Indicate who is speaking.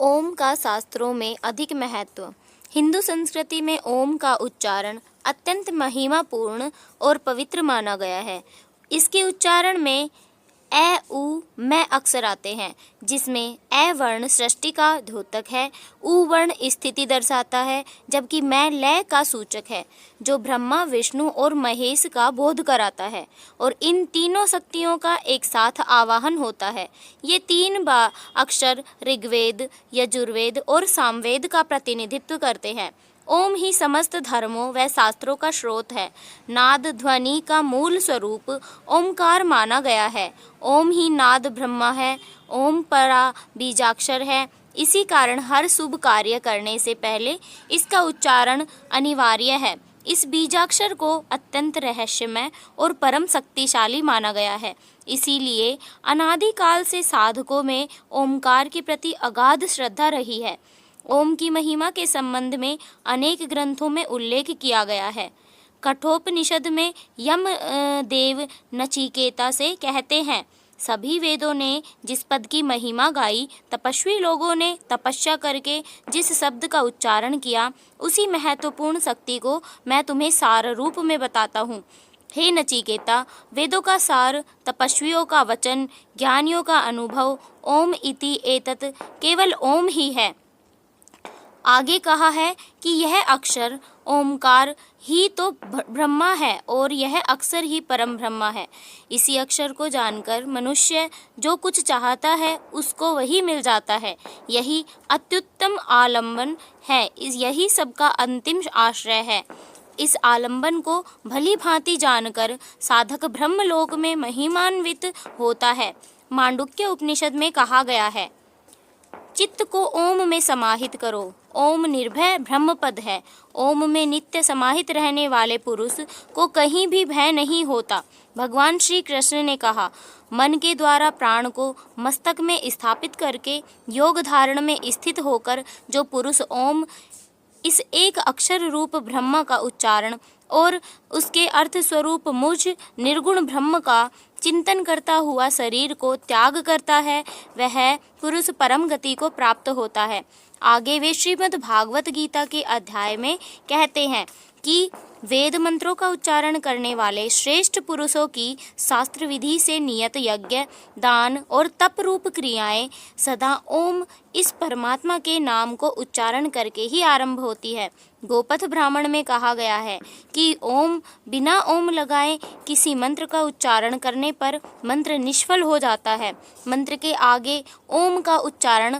Speaker 1: ओम का शास्त्रों में अधिक महत्व। हिंदू संस्कृति में ओम का उच्चारण अत्यंत महिमापूर्ण और पवित्र माना गया है। इसके उच्चारण में ए उ मैं अक्षर आते हैं, जिसमें ए वर्ण सृष्टि का द्योतक है, उ वर्ण स्थिति दर्शाता है, जबकि मैं लय का सूचक है, जो ब्रह्मा, विष्णु और महेश का बोध कराता है और इन तीनों शक्तियों का एक साथ आवाहन होता है। ये तीन अक्षर ऋग्वेद, यजुर्वेद और सामवेद का प्रतिनिधित्व करते हैं। ओम ही समस्त धर्मों व शास्त्रों का स्रोत है। नाद ध्वनि का मूल स्वरूप ओमकार माना गया है। ओम ही नाद ब्रह्मा है। ओम परा बीजाक्षर है। इसी कारण हर शुभ कार्य करने से पहले इसका उच्चारण अनिवार्य है। इस बीजाक्षर को अत्यंत रहस्यमय और परम शक्तिशाली माना गया है। इसीलिए अनादिकाल से साधकों में ओमकार के प्रति अगाध श्रद्धा रही है। ओम की महिमा के संबंध में अनेक ग्रंथों में उल्लेख किया गया है। कठोपनिषद में यम देव नचिकेता से कहते हैं, सभी वेदों ने जिस पद की महिमा गाई, तपस्वी लोगों ने तपस्या करके जिस शब्द का उच्चारण किया, उसी महत्वपूर्ण शक्ति को मैं तुम्हें सार रूप में बताता हूँ। हे नचिकेता, वेदों का सार, तपस्वियों का वचन, ज्ञानियों का अनुभव, ओम इति एतत् केवल ओम ही है। आगे कहा है कि यह अक्षर ओमकार ही तो ब्रह्मा है और यह अक्षर ही परम ब्रह्मा है। इसी अक्षर को जानकर मनुष्य जो कुछ चाहता है उसको वही मिल जाता है। यही अत्युत्तम आलंबन है, यही सबका अंतिम आश्रय है। इस आलंबन को भली भांति जानकर साधक ब्रह्मलोक में महिमान्वित होता है। मांडुक्य उपनिषद में कहा गया है, चित्त को ओम में समाहित करो। ओम निर्भय ब्रह्म पद है। ओम में नित्य समाहित रहने वाले पुरुष को कहीं भी भय नहीं होता। भगवान श्री कृष्ण ने कहा, मन के द्वारा प्राण को मस्तक में स्थापित करके योग धारण में स्थित होकर जो पुरुष ओम इस एक अक्षर रूप ब्रह्म का उच्चारण और उसके अर्थ स्वरूप मुझ निर्गुण ब्रह्म का चिंतन करता हुआ शरीर को त्याग करता है, वह पुरुष परम गति को प्राप्त होता है। आगे वे श्रीमद् भागवत गीता के अध्याय में कहते हैं कि वेद मंत्रों का उच्चारण करने वाले श्रेष्ठ पुरुषों की शास्त्र विधि से नियत यज्ञ, दान और तप रूप क्रियाएं सदा ओम इस परमात्मा के नाम को उच्चारण करके ही आरंभ होती है। गोपथ ब्राह्मण में कहा गया है कि ओम बिना ओम लगाए किसी मंत्र का उच्चारण करने पर मंत्र निष्फल हो जाता है। मंत्र के आगे ओम का उच्चारण